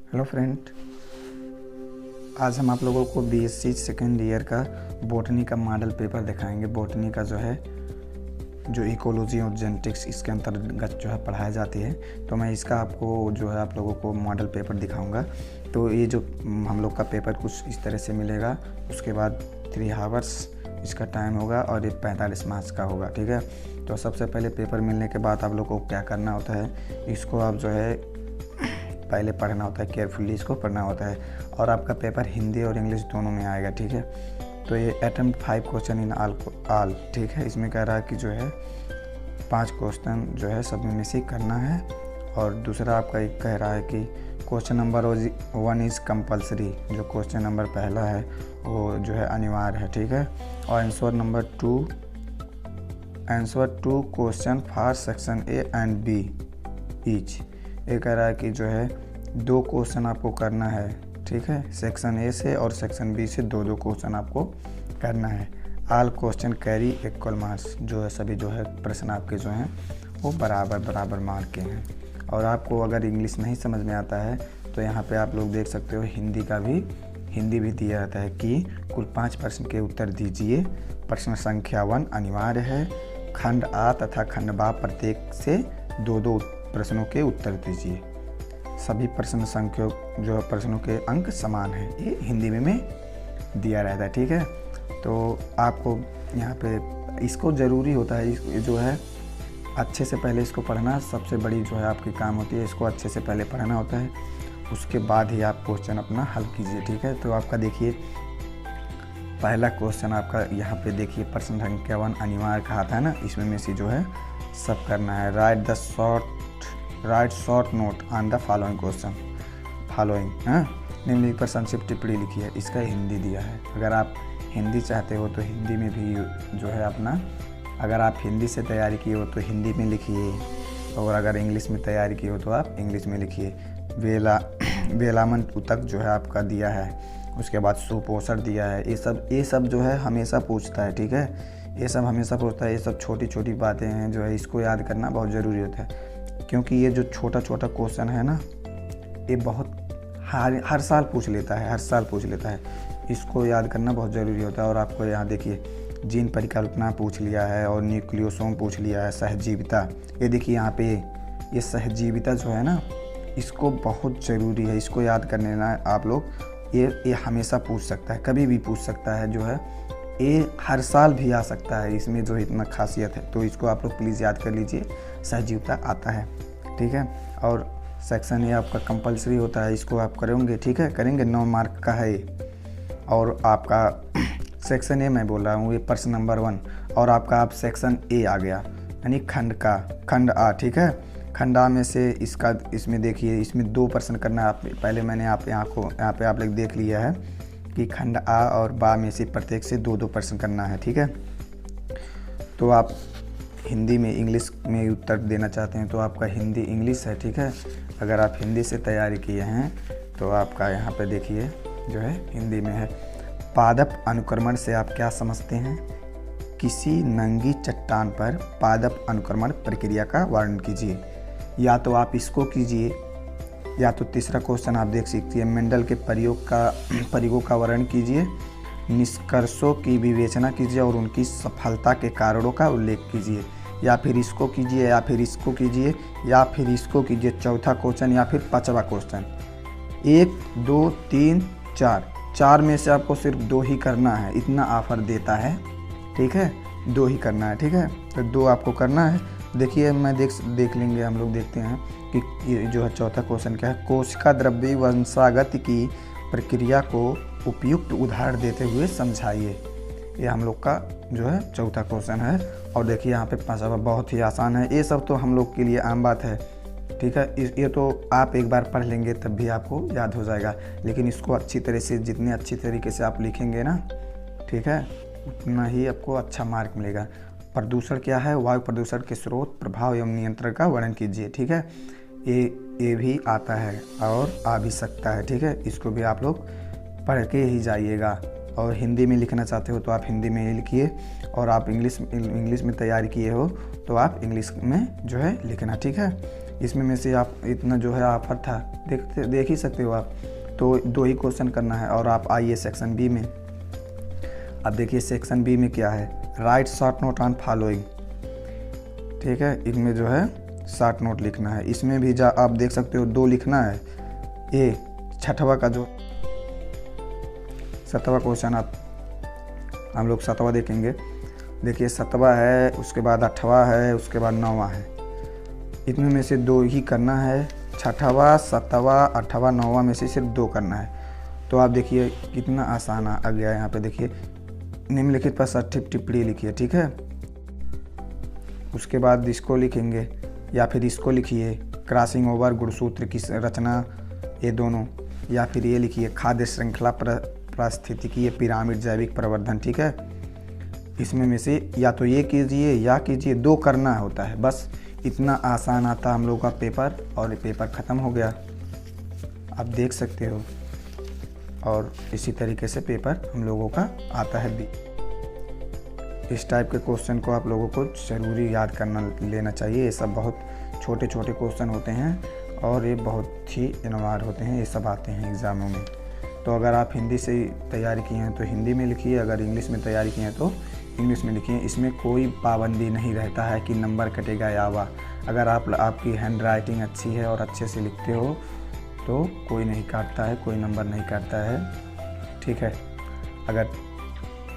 Hello friend, आज हम आप लोगों को बीएससी सेकेंड ईयर का बॉटनी का मॉडल पेपर दिखाएंगे। बॉटनी का जो इकोलॉजी और जेनेटिक्स इसके अंतर्गत पढ़ाई जाती है, तो मैं इसका आपको आप लोगों को मॉडल पेपर दिखाऊंगा। तो ये जो हम लोग का पेपर कुछ इस तरह से मिलेगा। उसके बाद 3 आवर्स इसका टाइम होगा और ये 45 मार्क्स का होगा। ठीक है, तो सबसे पहले पेपर मिलने के बाद आप लोग को क्या करना होता है, इसको आप पहले पढ़ना होता है, केयरफुली इसको पढ़ना होता है। और आपका पेपर हिंदी और इंग्लिश दोनों में आएगा। ठीक है, तो ये अटेम्प्ट 5 क्वेश्चन इन ऑल। ठीक है, इसमें कह रहा है कि 5 क्वेश्चन सब में से करना है। और दूसरा आपका एक कह रहा है कि क्वेश्चन नंबर 1 इज़ कंपलसरी, जो क्वेश्चन नंबर पहला है वो अनिवार्य है। ठीक है, और answer 2 question for section A and B each. ये कह रहा है कि 2 क्वेश्चन आपको करना है। ठीक है, सेक्शन ए से और सेक्शन बी से 2 क्वेश्चन आपको करना है। All question carry equal marks, सभी प्रश्न आपके वो बराबर मार्क के हैं। और आपको अगर इंग्लिश नहीं समझ में आता है तो यहाँ पे आप लोग देख सकते हो हिंदी भी दिया रहता है कि कुल 5 प्रश्न के उत्तर दीजिए। प्रश्न संख्या 1 अनिवार्य है। खंड आ तथा खंड बा प्रत्येक से 2 प्रश्नों के उत्तर दीजिए। सभी प्रश्नों के अंक समान हैं, ये हिंदी में दिया रहता है। ठीक है, तो आपको यहाँ पे इसको ज़रूरी होता है अच्छे से पहले इसको पढ़ना सबसे बड़ी आपकी काम होती है। इसको अच्छे से पहले पढ़ना होता है, उसके बाद ही आप क्वेश्चन अपना हल कीजिए। ठीक है, तो आपका देखिए पहला क्वेश्चन आपका यहाँ पे देखिए, प्रश्न संख्या 1 अनिवार्य कहा था ना, इसमें से सब करना है। Right short note on the following question. निम्नलिखित पर संक्षिप्त टिप्पणी लिखी है। इसका हिंदी दिया है। अगर आप हिंदी चाहते हो तो हिंदी में भी अपना, अगर आप हिंदी से तैयारी किए हो तो हिंदी में लिखिए, और अगर इंग्लिश में तैयारी किए हो तो आप इंग्लिश में लिखिए। वेलामन तक आपका दिया है। उसके बाद सुपोषण दिया है। ये सब हमेशा पूछता है। ठीक है, ये सब हमेशा पूछता है। ये सब छोटी छोटी बातें हैं इसको याद करना बहुत ज़रूरी होता है, क्योंकि ये जो छोटा क्वेश्चन है ना, ये बहुत हर साल पूछ लेता है। इसको याद करना बहुत ज़रूरी होता है। और आपको यहाँ देखिए जीन परिकल्पना पूछ लिया है, और न्यूक्लियोसोम पूछ लिया है। सहजीविता, ये देखिए यहाँ पे ये सहजीविता है ना, इसको बहुत ज़रूरी है। इसको याद करने ना आप लोग, ये हमेशा पूछ सकता है, कभी भी पूछ सकता है। ये हर साल भी आ सकता है, इसमें इतना खासियत है। तो इसको आप लोग प्लीज़ याद कर लीजिए, सहजीविता आता है। ठीक है, और सेक्शन ए आपका कंपलसरी होता है, इसको आप करेंगे। ठीक है, करेंगे, 9 मार्क का है। और आपका सेक्शन ए मैं बोल रहा हूँ, ये प्रश्न नंबर 1। और आपका आप सेक्शन ए आ गया, यानी खंड आ। ठीक है, खंड आ में से इसमें देखिए, इसमें 2 प्रश्न करना है। आप पहले मैंने यहाँ पे आप लोग देख लिया है कि खंड आ और बा में से प्रत्येक से 2 प्रश्न करना है। ठीक है, तो आप हिंदी में इंग्लिश में उत्तर देना चाहते हैं तो आपका हिंदी इंग्लिश है। ठीक है, अगर आप हिंदी से तैयारी किए हैं तो आपका यहाँ पे देखिए हिंदी में है। पादप अनुक्रमण से आप क्या समझते हैं? किसी नंगी चट्टान पर पादप अनुक्रमण प्रक्रिया का वर्णन कीजिए। या तो आप इसको कीजिए, या तो तीसरा क्वेश्चन आप देख सकते हैं, मेंडल के प्रयोगों का वर्णन कीजिए, निष्कर्षों की विवेचना कीजिए और उनकी सफलता के कारणों का उल्लेख कीजिए। या फिर इसको कीजिए, या फिर इसको कीजिए, या फिर इसको कीजिए, चौथा क्वेश्चन, या फिर 5वां क्वेश्चन। 1 2 3 4 में से आपको सिर्फ 2 ही करना है, इतना ऑफर देता है। ठीक है, 2 ही करना है। ठीक है, तो 2 आपको करना है। देखिए मैं देख लेंगे, हम लोग देखते हैं कि ये चौथा क्वेश्चन क्या है। कोशिका द्रव्य वंशागत की प्रक्रिया को उपयुक्त उदाहरण देते हुए समझाइए। ये हम लोग का चौथा क्वेश्चन है। और देखिए यहाँ पे 5वां बहुत ही आसान है। ये सब तो हम लोग के लिए आम बात है। ठीक है, ये तो आप एक बार पढ़ लेंगे तब भी आपको याद हो जाएगा, लेकिन इसको अच्छी तरह से, जितने अच्छी तरीके से आप लिखेंगे ना, ठीक है, उतना ही आपको अच्छा मार्क मिलेगा। प्रदूषण क्या है? वायु प्रदूषण के स्रोत, प्रभाव एवं नियंत्रण का वर्णन कीजिए। ठीक है, ये भी आता है और आ भी सकता है। ठीक है, इसको भी आप लोग पढ़ के ही जाइएगा। और हिंदी में लिखना चाहते हो तो आप हिंदी में ही लिखिए, और आप इंग्लिश में तैयारी किए हो तो आप इंग्लिश में लिखना। ठीक है, इसमें में से आप इतना जो है ऑफर था, देख ही सकते हो आप। तो 2 ही क्वेश्चन करना है। और आप आइए सेक्शन बी में। अब देखिए सेक्शन बी में क्या है, right short note on following. ठीक है, इनमें जो है शॉर्ट नोट लिखना है। इसमें भी आप देख सकते हो 2 लिखना है। ये छठवा का जो 7वां क्वेश्चन हम लोग 7वां देखेंगे। देखिए 7वां है, उसके बाद 8वां है, उसके बाद 9वां है। इनमें में से 2 ही करना है। 6वां 7वां 8वां 9वां में से सिर्फ 2 करना है। तो आप देखिए कितना आसान आ गया है। यहाँ पे देखिए निम्नलिखित पर सटीक टिप्पणी लिखिए। ठीक है, उसके बाद इसको लिखेंगे या फिर इसको लिखिए, क्रॉसिंग ओवर गुणसूत्र की रचना, ये दोनों। या फिर ये लिखिए, खाद्य श्रृंखला पारिस्थितिकीय पिरामिड जैविक प्रवर्धन। ठीक है, इसमें में से या तो ये कीजिए या कीजिए, 2 करना होता है बस। इतना आसान आता हम लोगों का पेपर, और ये पेपर ख़त्म हो गया, आप देख सकते हो। और इसी तरीके से पेपर हम लोगों का आता है बी। इस टाइप के क्वेश्चन को आप लोगों को ज़रूरी याद करना लेना चाहिए। ये सब बहुत छोटे छोटे क्वेश्चन होते हैं और ये बहुत ही इनवार होते हैं, ये सब आते हैं एग्ज़ामों में। तो अगर आप हिंदी से तैयारी किए हैं तो हिंदी में लिखिए, अगर इंग्लिश में तैयारी किए हैं तो इंग्लिश में लिखिए। इसमें कोई पाबंदी नहीं रहता है कि नंबर कटेगा या हुआ। अगर आपकी हैंड राइटिंग अच्छी है और अच्छे से लिखते हो तो कोई नहीं काटता है, कोई नंबर नहीं काटता है। ठीक है, अगर